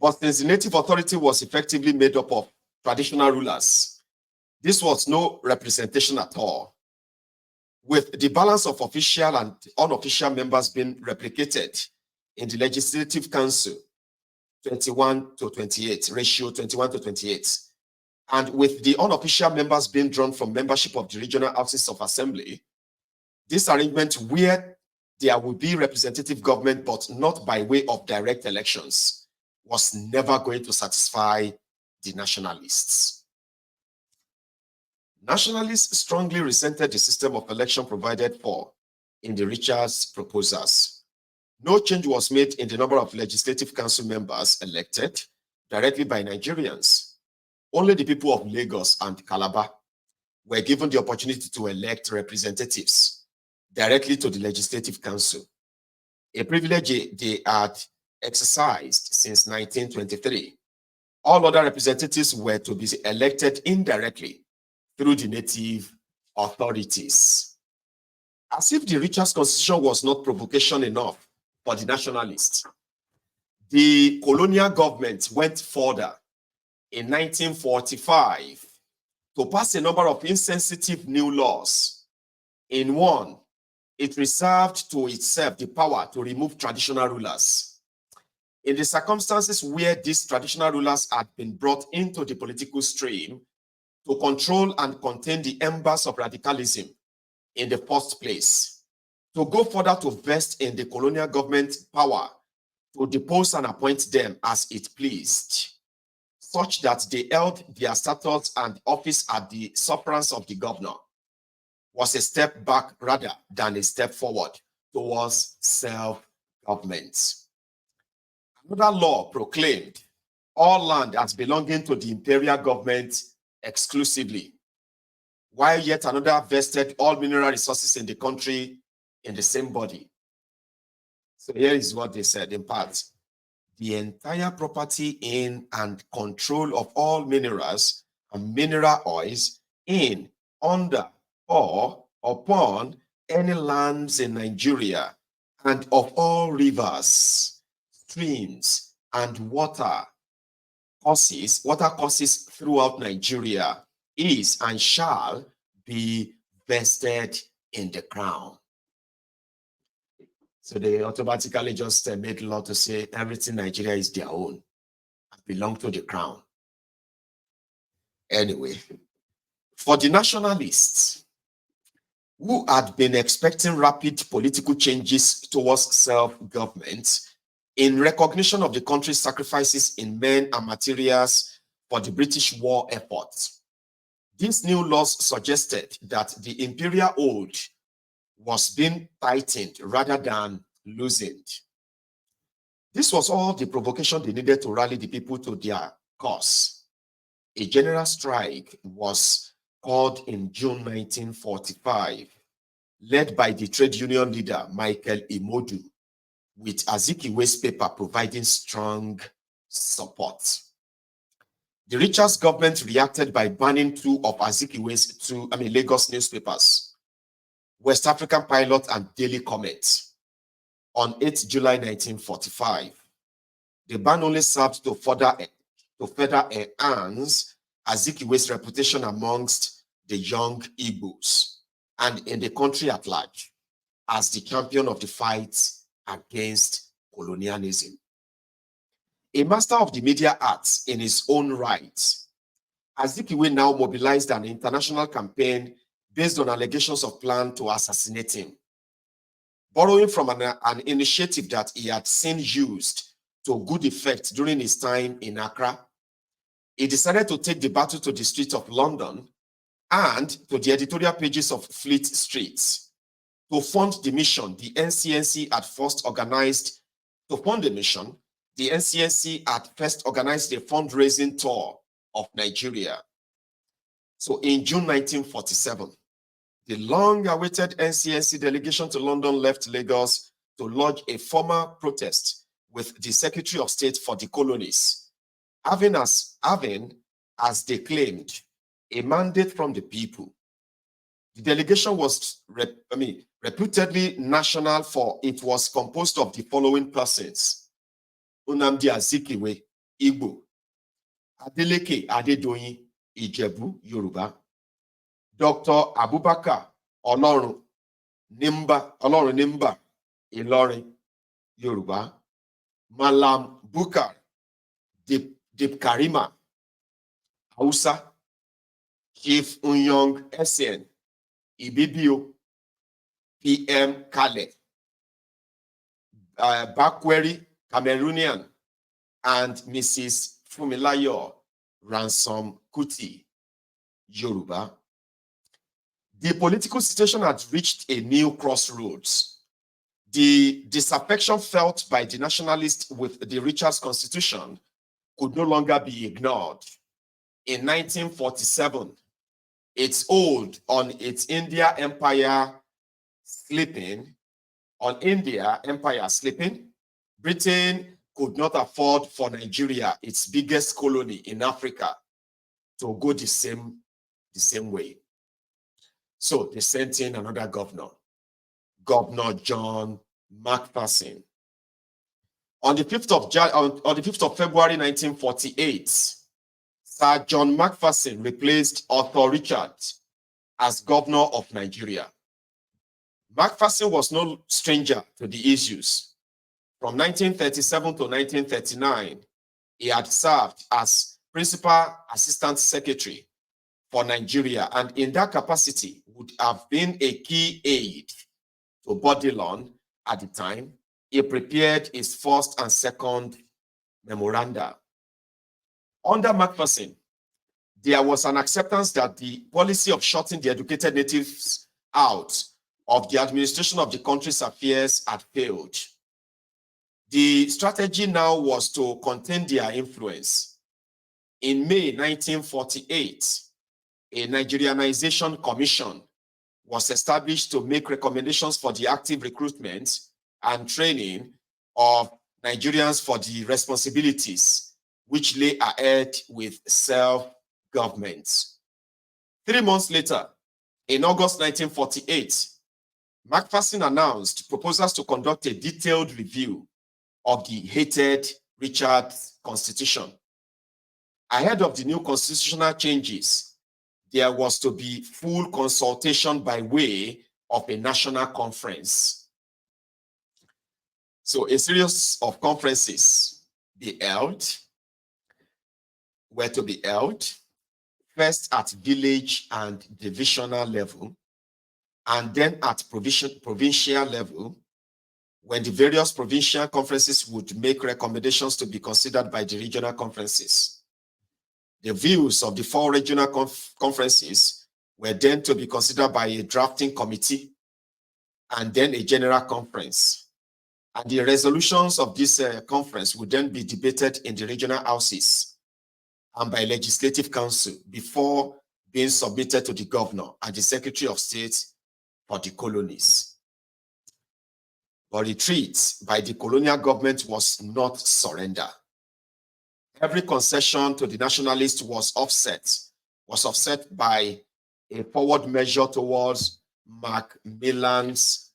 But since the native authority was effectively made up of traditional rulers, this was no representation at all, with the balance of official and unofficial members being replicated in the Legislative Council, 21 to 28, ratio 21 to 28. And with the unofficial members being drawn from membership of the regional houses of assembly, this arrangement where there will be representative government, but not by way of direct elections, was never going to satisfy the nationalists. Nationalists strongly resented the system of election provided for in the Richards proposals. No change was made in the number of legislative council members elected directly by Nigerians. Only the people of Lagos and Calabar were given the opportunity to elect representatives directly to the Legislative Council, a privilege they had exercised since 1923. All other representatives were to be elected indirectly through the native authorities. As if the Richards Constitution was not provocation enough for the nationalists, the colonial government went further in 1945 to pass a number of insensitive new laws. In one, it reserved to itself the power to remove traditional rulers. In the circumstances where these traditional rulers had been brought into the political stream to control and contain the embers of radicalism in the first place, to go further to vest in the colonial government power to depose and appoint them as it pleased, such that they held their status and office at the sufferance of the governor, was a step back rather than a step forward towards self-government. Another law proclaimed all land as belonging to the imperial government exclusively, while yet another vested all mineral resources in the country in the same body. So here is what they said in part. The entire property in and control of all minerals and mineral oils in, under, or upon any lands in Nigeria, and of all rivers, streams, and water courses throughout Nigeria is and shall be vested in the crown. So they automatically just made law to say everything Nigeria is their own and belong to the crown. Anyway, for the nationalists who had been expecting rapid political changes towards self-government in recognition of the country's sacrifices in men and materials for the British war effort, these new laws suggested that the imperial hold was being tightened rather than loosened. This was all the provocation they needed to rally the people to their cause. A general strike was called in June 1945, led by the trade union leader Michael Imodu, with Azikiwe's paper providing strong support. The Richards government reacted by banning two of Azikiwe's Lagos newspapers, West African Pilot and Dele Comment, on 8 July 1945. The ban only served to further enhance Azikiwe's reputation amongst the young Igbos and in the country at large as the champion of the fight against colonialism. A master of the media arts in his own right, Azikiwe now mobilized an international campaign based on allegations of plan to assassinate him. Borrowing from an initiative that he had seen used to good effect during his time in Accra, he decided to take the battle to the streets of London and to the editorial pages of Fleet Street. To fund the mission, the NCNC had first organized a fundraising tour of Nigeria. So in June 1947, the long-awaited NCNC delegation to London left Lagos to lodge a formal protest with the Secretary of State for the Colonies, having, as they claimed, a mandate from the people. The delegation was reputedly national, for it was composed of the following persons: Nnamdi Azikiwe, Igbo. Adeleke Adedoyin, Ijebu, Yoruba. Dr. Abubakar Olorun Nimba, Ilorin, Yoruba. Malam Bukar Dipkarima, Hausa. Chief Unyong Essien, Ibibio, PM Kale, Bakweri, Cameroonian, and Mrs. Fumilayo Ransom Kuti, Yoruba. The political situation had reached a new crossroads. The disaffection felt by the nationalists with the Richards Constitution could no longer be ignored. In 1947, its hold on its India Empire slipping, Britain could not afford for Nigeria, its biggest colony in Africa, to go the same way. So they sent in another governor, Governor John Macpherson. On the 5th of February 1948, Sir John Macpherson replaced Arthur Richard as governor of Nigeria. Macpherson was no stranger to the issues. From 1937 to 1939, he had served as Principal Assistant Secretary for Nigeria, and in that capacity would have been a key aid to Bodilon at the time. He prepared his first and second memoranda. Under Macpherson, there was an acceptance that the policy of shutting the educated natives out of the administration of the country's affairs had failed. The strategy now was to contain their influence. In May 1948, a Nigerianization Commission was established to make recommendations for the active recruitment and training of Nigerians for the responsibilities which lay ahead with self-government. 3 months later, in August 1948, Macpherson announced proposals to conduct a detailed review of the hated Richards Constitution. Ahead of the new constitutional changes, there was to be full consultation by way of a national conference. So a series of conferences were to be held, first at village and divisional level, and then at provincial level, when the various provincial conferences would make recommendations to be considered by the regional conferences. The views of the 4 regional conferences were then to be considered by a drafting committee and then a general conference. And the resolutions of this conference would then be debated in the regional houses and by legislative council before being submitted to the governor and the Secretary of State for the colonies. But retreat by the colonial government was not surrender. Every concession to the nationalists was offset by a forward measure towards Macmillan's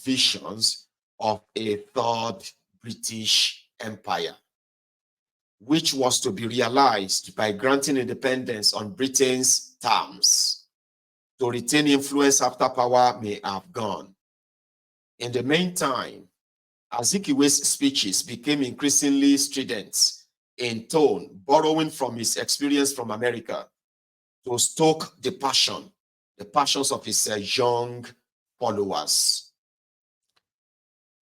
visions of a third British Empire, which was to be realized by granting independence on Britain's terms, to retain influence after power may have gone. In the meantime, Azikiwe's speeches became increasingly strident in tone, borrowing from his experience from America to stoke the passions of his young followers.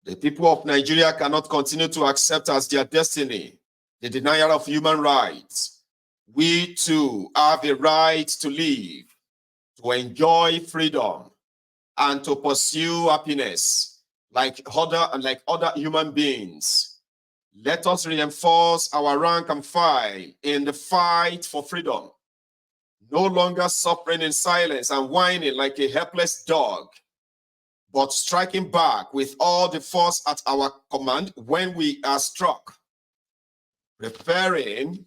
The people of Nigeria cannot continue to accept as their destiny the denial of human rights. We too have a right to live, to enjoy freedom, and to pursue happiness like other human beings. Let us reinforce our rank and file in the fight for freedom, no longer suffering in silence and whining like a helpless dog, but striking back with all the force at our command when we are struck, preferring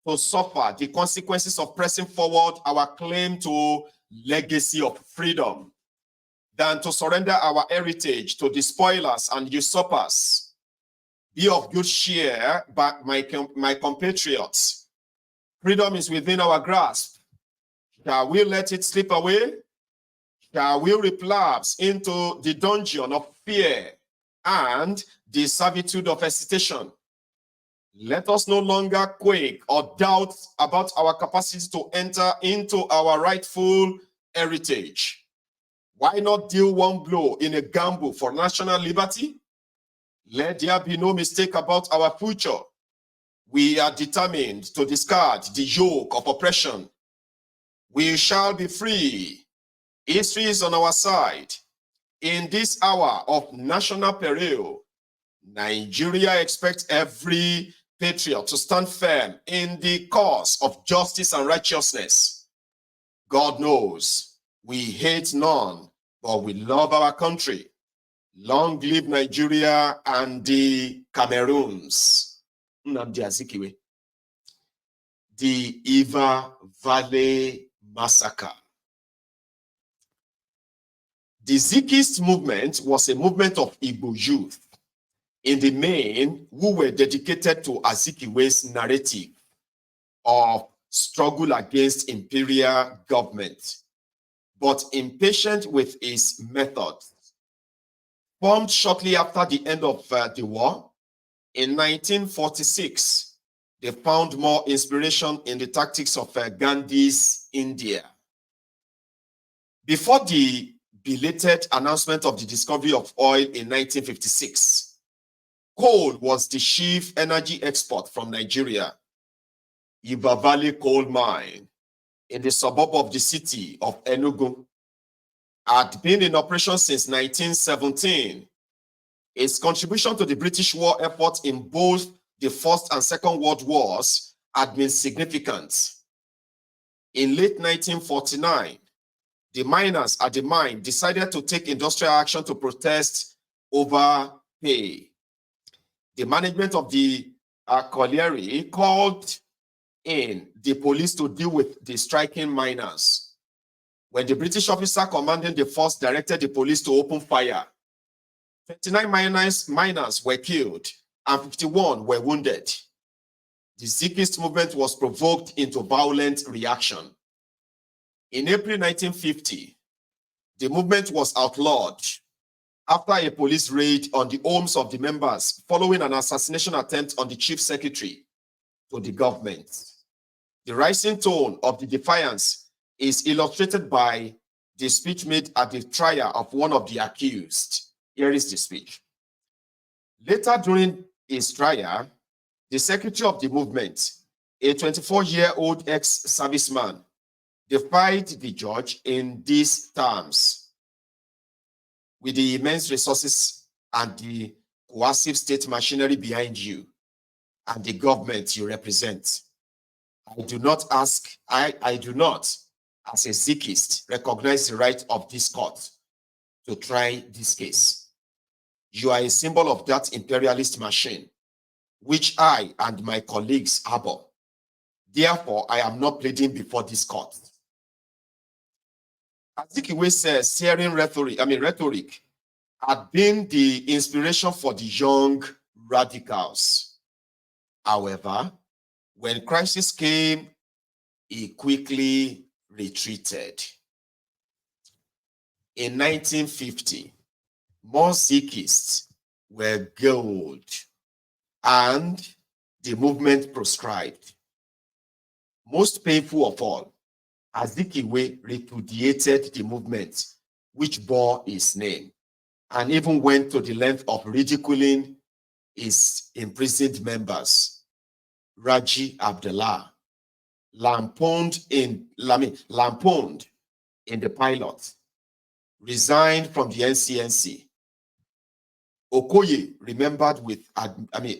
to suffer the consequences of pressing forward our claim to legacy of freedom than to surrender our heritage to the spoilers and usurpers. Be of good cheer, but my compatriots. Freedom is within our grasp. Shall we let it slip away? Shall we relapse into the dungeon of fear and the servitude of hesitation? Let us no longer quake or doubt about our capacity to enter into our rightful heritage. Why not deal one blow in a gamble for national liberty? Let there be no mistake about our future. We are determined to discard the yoke of oppression. We shall be free. History is on our side. In this hour of national peril, Nigeria expects every patriot to stand firm in the cause of justice and righteousness. God knows we hate none, but we love our country. Long live Nigeria and the Cameroons. Nnamdi Azikiwe. The Iva Valley Massacre. The Zikist movement was a movement of Igbo youth, in the main, who were dedicated to Azikiwe's narrative of struggle against imperial government, but impatient with his methods. Formed shortly after the end of the war, in 1946, they found more inspiration in the tactics of Gandhi's India. Before the belated announcement of the discovery of oil in 1956, coal was the chief energy export from Nigeria. Iva Valley Coal Mine, in the suburb of the city of Enugu, had been in operation since 1917. Its contribution to the British war effort in both the First and Second World Wars had been significant. In late 1949, the miners at the mine decided to take industrial action to protest over pay. The management of the colliery called in the police to deal with the striking miners. When the British officer commanding the force directed the police to open fire, 39 miners were killed and 51 were wounded. The Zikist movement was provoked into violent reaction. In April 1950, the movement was outlawed after a police raid on the homes of the members following an assassination attempt on the chief secretary to the government. The rising tone of the defiance is illustrated by the speech made at the trial of one of the accused. Here is the speech. Later during his trial, the secretary of the movement, a 24-year-old ex-serviceman, defied the judge in these terms: with the immense resources and the coercive state machinery behind you and the government you represent, I do not, as a Zikist, recognize the right of this court to try this case. You are a symbol of that imperialist machine, which I and my colleagues harbor. Therefore, I am not pleading before this court. Azikiwe says searing rhetoric had been the inspiration for the young radicals. However, when crisis came, he quickly retreated. In 1950, more Zikists were gulled and the movement proscribed. Most painful of all, Azikiwe repudiated the movement which bore his name and even went to the length of ridiculing his imprisoned members. Raji Abdullah, lampooned in the pilot, resigned from the NCNC. Okoye remembered with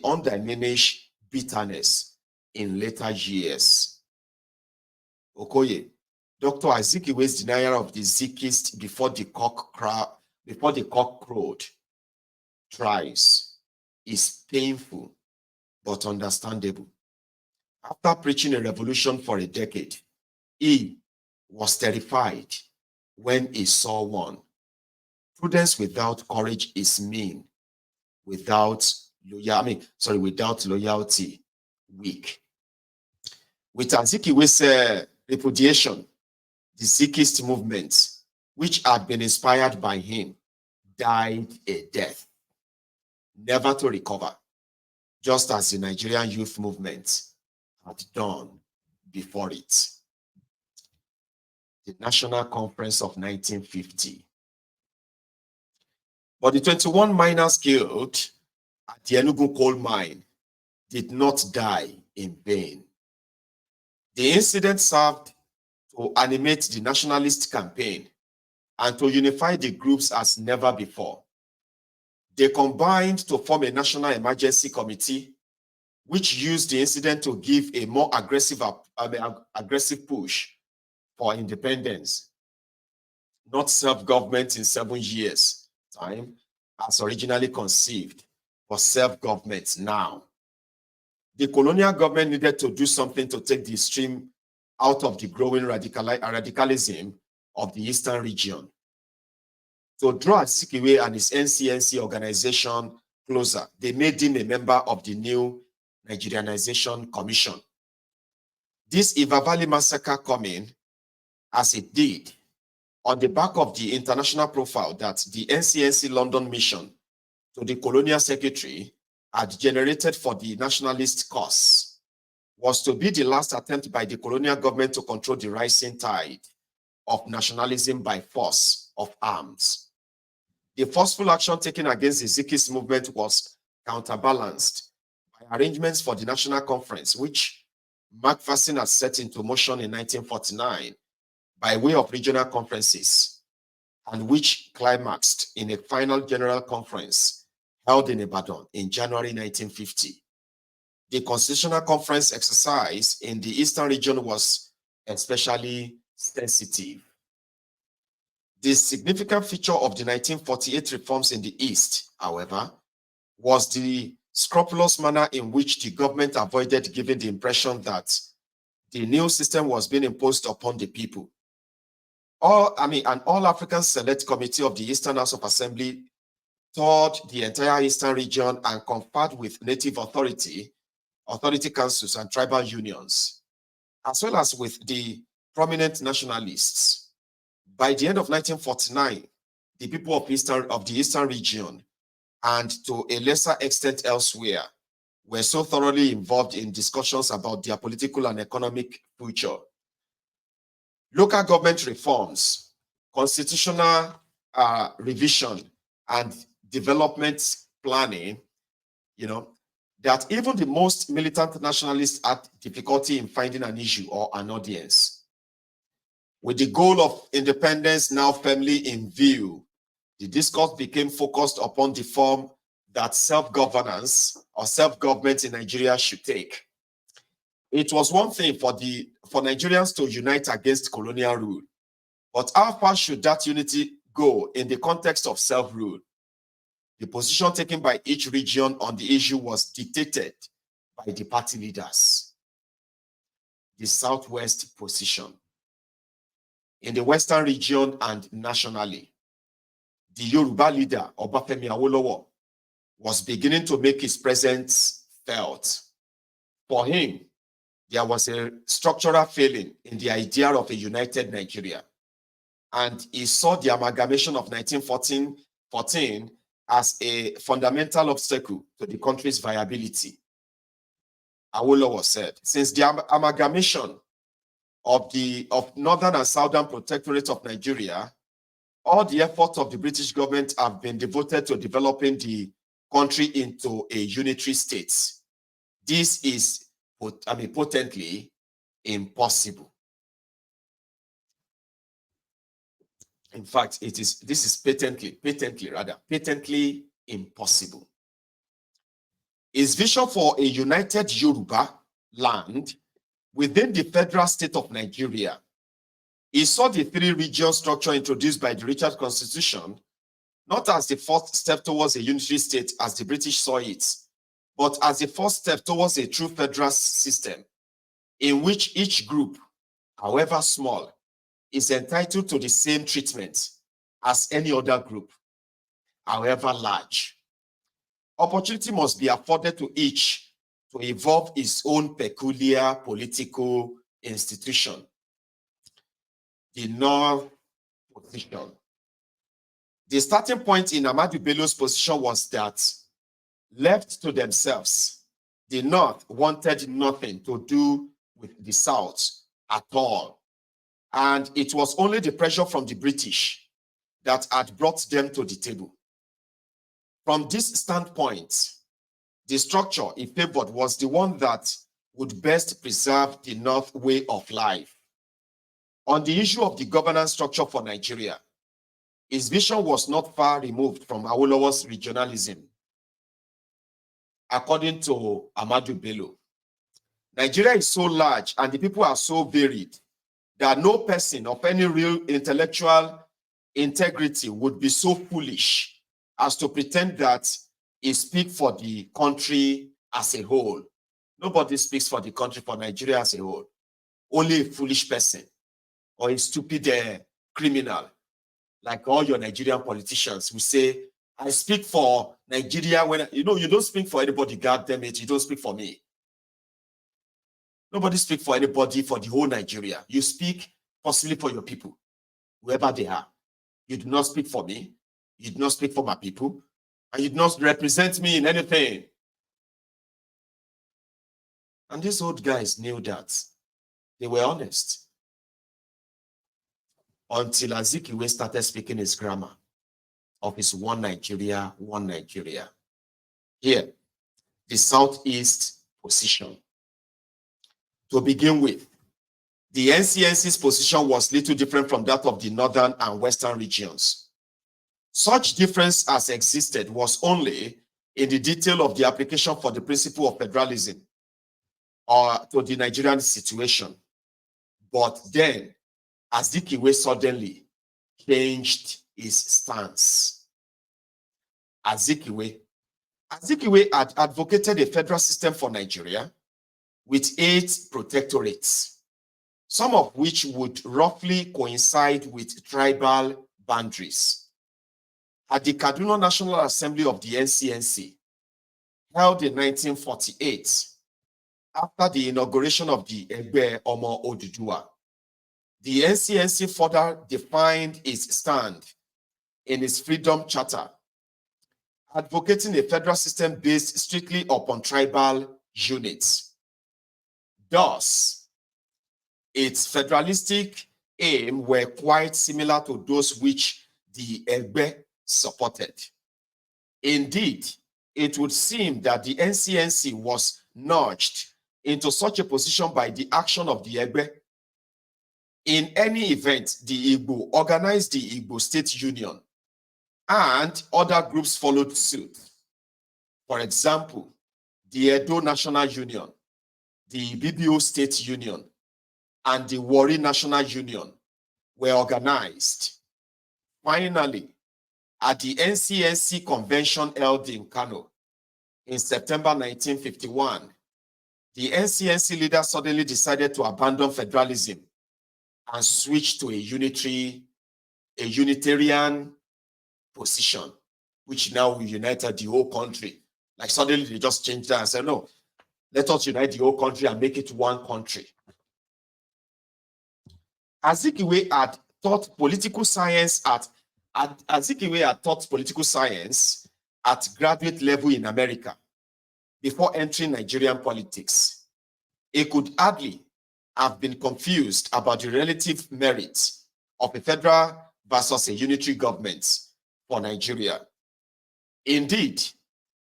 undiminished bitterness in later years. Okoye, Dr. Azikiwe's denial of the Zikist before the cock crowed thrice is painful but understandable. After preaching a revolution for a decade, he was terrified when he saw one. Prudence without courage is mean, without without loyalty, weak. With Azikiwe's repudiation, the Zikist movement, which had been inspired by him, died a death, never to recover, just as the Nigerian youth movement had done before it. The National Conference of 1950. But the 21 miners killed at the Enugu coal mine did not die in vain. The incident served to animate the nationalist campaign and to unify the groups as never before. They combined to form a national emergency committee, which used the incident to give a more aggressive push for independence, not self-government in 7 years' time, as originally conceived, but self-government now. The colonial government needed to do something to take the stream out of the growing radicalism of the Eastern region. To draw Azikiwe and his NCNC organization closer, they made him a member of the new Nigerianization Commission. This Iva Valley massacre coming, as it did, on the back of the international profile that the NCNC London mission to the colonial secretary had generated for the nationalist cause, was to be the last attempt by the colonial government to control the rising tide of nationalism by force of arms. The forceful action taken against the Zikist movement was counterbalanced by arrangements for the National Conference, which Macpherson had set into motion in 1949 by way of regional conferences, and which climaxed in a final general conference held in Ibadan in January 1950. The Constitutional Conference exercise in the Eastern region was especially sensitive. The significant feature of the 1948 reforms in the East, however, was the scrupulous manner in which the government avoided giving the impression that the new system was being imposed upon the people. An All-African Select Committee of the Eastern House of Assembly toured the entire Eastern region and conferred with native authority councils and tribal unions, as well as with the prominent nationalists. By the end of 1949, the people of the Eastern region, and to a lesser extent elsewhere, were so thoroughly involved in discussions about their political and economic future. Local government reforms, constitutional revision, and development planning, that even the most militant nationalists had difficulty in finding an issue or an audience. With the goal of independence now firmly in view, the discourse became focused upon the form that self-governance or self-government in Nigeria should take. It was one thing for Nigerians to unite against colonial rule, but how far should that unity go in the context of self-rule? The position taken by each region on the issue was dictated by the party leaders. The Southwest position. In the Western region and nationally, the Yoruba leader, Obafemi Awolowo, was beginning to make his presence felt. For him, there was a structural failing in the idea of a united Nigeria, and he saw the amalgamation of 1914 as a fundamental obstacle to the country's viability. Awolowo said, since the amalgamation of Northern and Southern Protectorate of Nigeria, all the efforts of the British government have been devoted to developing the country into a unitary state. This is, potently impossible. In fact, this is patently impossible. His vision for a united Yoruba land within the federal state of Nigeria, he saw the three-region structure introduced by the Richard Constitution not as the first step towards a unitary state as the British saw it, but as the first step towards a true federal system in which each group, however small, is entitled to the same treatment as any other group, however large. opportunity must be afforded to each to evolve its own peculiar political institution. The North position. The starting point in Ahmadu Bello's position was that, left to themselves, the North wanted nothing to do with the South at all. And it was only the pressure from the British that had brought them to the table. From this standpoint, the structure he favored was the one that would best preserve the North way of life. On the issue of the governance structure for Nigeria, his vision was not far removed from Awolowo's regionalism. According to Ahmadu Bello, Nigeria is so large and the people are so varied that no person of any real intellectual integrity would be so foolish as to pretend that he speaks for the country as a whole. Nobody speaks for the country, for Nigeria as a whole. Only a foolish person or a stupid criminal, like all your Nigerian politicians who say, I speak for Nigeria when, you don't speak for anybody, God damn it, you don't speak for me. Nobody speaks for anybody for the whole Nigeria. You speak possibly for your people, whoever they are. You do not speak for me. You do not speak for my people. And you do not represent me in anything. And these old guys knew that. They were honest. Until Azikiwe started speaking his grammar of his one Nigeria, one Nigeria. Here, the Southeast position. To begin with, the NCNC's position was little different from that of the northern and western regions. Such difference as existed was only in the detail of the application for the principle of federalism or to the Nigerian situation. But then, Azikiwe suddenly changed his stance. Azikiwe had advocated a federal system for Nigeria with 8 protectorates, some of which would roughly coincide with tribal boundaries. At the Kaduna National Assembly of the NCNC, held in 1948, after the inauguration of the Egbe Omo Oduduwa, the NCNC further defined its stand in its Freedom Charter, advocating a federal system based strictly upon tribal units. Thus, its federalistic aim were quite similar to those which the Egbe supported. Indeed, it would seem that the NCNC was nudged into such a position by the action of the Egbe. In any event, the Igbo organized the Igbo State Union, and other groups followed suit. For example, the Edo National Union, the BBO State Union, and the Warri National Union were organized. Finally, at the NCNC convention held in Kano in September 1951, the NCNC leader suddenly decided to abandon federalism and switch to a Unitarian position, which now united the whole country. Like suddenly they just changed that and said, no, let us unite the whole country and make it one country. Azikiwe had taught political science at graduate level in America before entering Nigerian politics. He could hardly have been confused about the relative merits of a federal versus a unitary government for Nigeria. Indeed,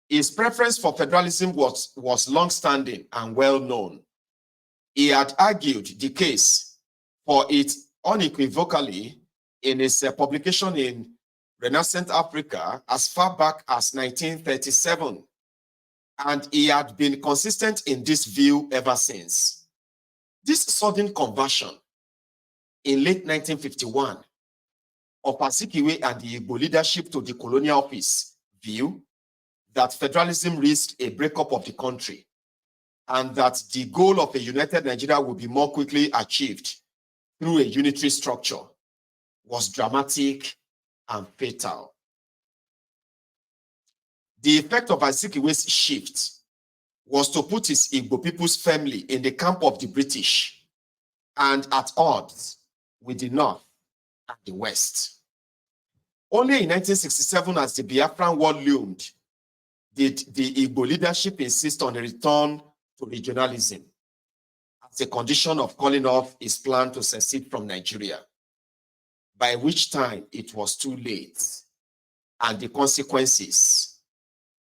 his preference for federalism was long-standing and well-known. He had argued the case for it unequivocally in his publication in Renaissance Africa as far back as 1937, and he had been consistent in this view ever since. This sudden conversion in late 1951 of Azikiwe and the Igbo leadership to the colonial office view that federalism risked a breakup of the country and that the goal of a united Nigeria would be more quickly achieved through a unitary structure was dramatic and fatal. The effect of Azikiwe's shift was to put his Igbo people's family in the camp of the British and at odds with the North and the West. Only in 1967, as the Biafran War loomed, did the Igbo leadership insist on a return to regionalism as a condition of calling off his plan to secede from Nigeria, by which time it was too late and the consequences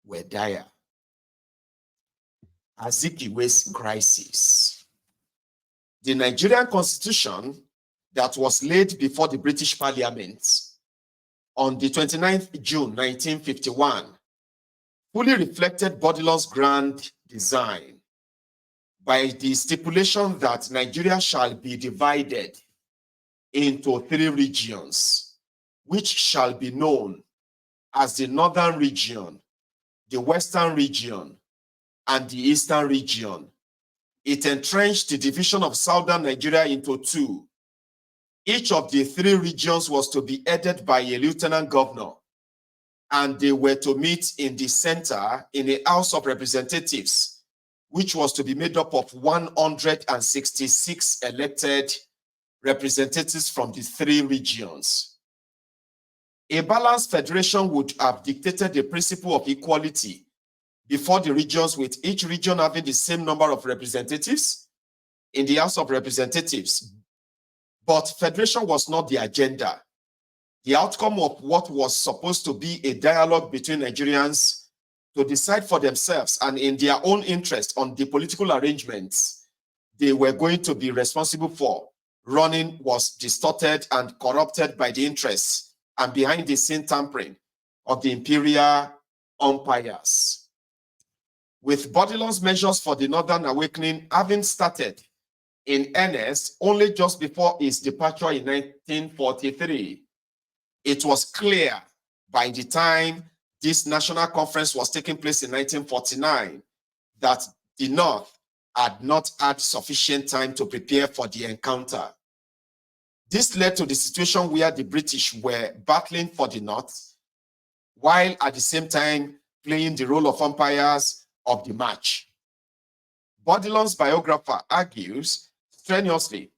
were dire. Azikiwe's crisis. The Nigerian constitution that was laid before the British Parliament on the 29th June 1951 fully reflected Bodilon's grand design by the stipulation that Nigeria shall be divided into 3 regions, which shall be known as the Northern Region, the Western Region, and the Eastern Region. It entrenched the division of Southern Nigeria into 2. Each of the 3 regions was to be headed by a lieutenant governor, and they were to meet in the center in a House of Representatives, which was to be made up of 166 elected representatives from the 3 regions. A balanced federation would have dictated the principle of equality before the regions, with each region having the same number of representatives in the House of Representatives. But federation was not the agenda. The outcome of what was supposed to be a dialogue between Nigerians to decide for themselves and in their own interest on the political arrangements they were going to be responsible for running was distorted and corrupted by the interests and behind the scene tampering of the imperial umpires. With Bodilon's measures for the Northern Awakening having started in earnest only just before his departure in 1943, it was clear by the time this national conference was taking place in 1949 that the North had not had sufficient time to prepare for the encounter. This led to the situation where the British were battling for the North, while at the same time playing the role of umpires of the match. Bodilon's biographer argues strenuously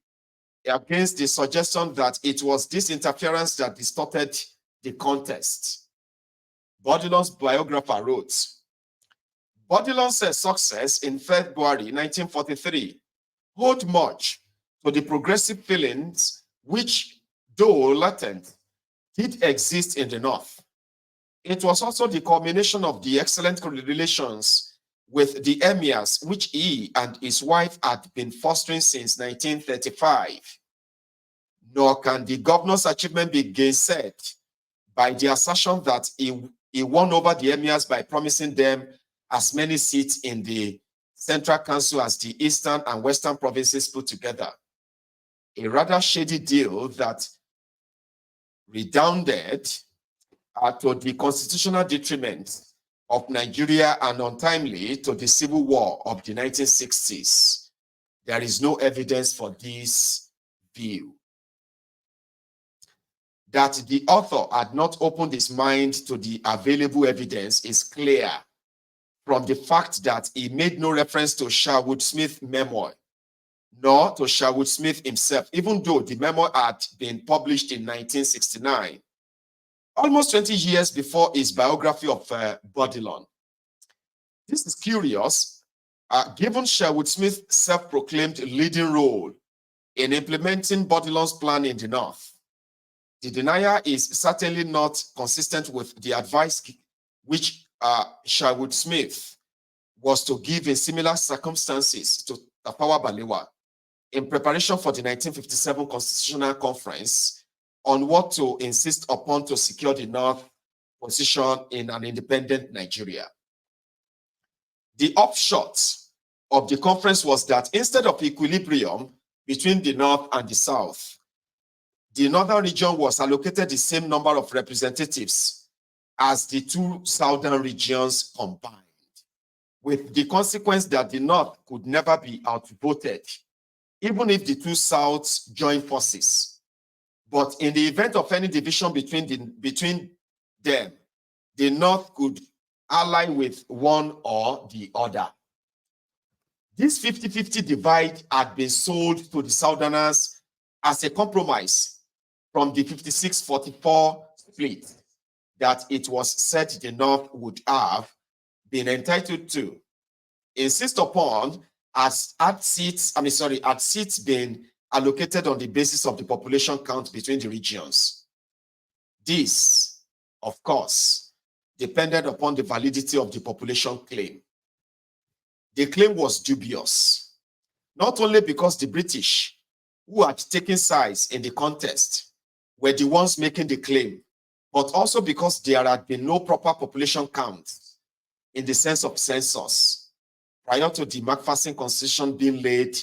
against the suggestion that it was this interference that distorted the contest. Bodilon's biographer wrote, Bodilon's success in February 1943 owed much to the progressive feelings which, though latent, did exist in the North. It was also the culmination of the excellent relations with the emirs which he and his wife had been fostering since 1935. Nor can the governor's achievement be gainsaid by the assertion that he won over the emirs by promising them as many seats in the Central Council as the Eastern and Western provinces put together. A rather shady deal that redounded to the constitutional detriment of Nigeria and untimely to the civil war of the 1960s. There is no evidence for this view. That the author had not opened his mind to the available evidence is clear from the fact that he made no reference to Sherwood Smith's memoir, nor to Sherwood Smith himself, even though the memoir had been published in 1969. Almost 20 years before his biography of Bodilon. This is curious, given Sherwood Smith's self-proclaimed leading role in implementing Bodilon's plan in the North. The denier is certainly not consistent with the advice which Sherwood Smith was to give in similar circumstances to Tafawa Balewa in preparation for the 1957 Constitutional Conference on what to insist upon to secure the North position in an independent Nigeria. The upshot of the conference was that instead of equilibrium between the North and the South, the Northern region was allocated the same number of representatives as the 2 Southern regions combined, with the consequence that the North could never be outvoted, even if the 2 Souths joined forces. But in the event of any division between them, the North could ally with one or the other. This 50-50 divide had been sold to the Southerners as a compromise from the 56-44 split that it was said the North would have been entitled to. Insist upon as seats being allocated on the basis of the population count between the regions. This, of course, depended upon the validity of the population claim. The claim was dubious, not only because the British, who had taken sides in the contest, were the ones making the claim, but also because there had been no proper population count in the sense of census prior to the Macpherson Constitution being laid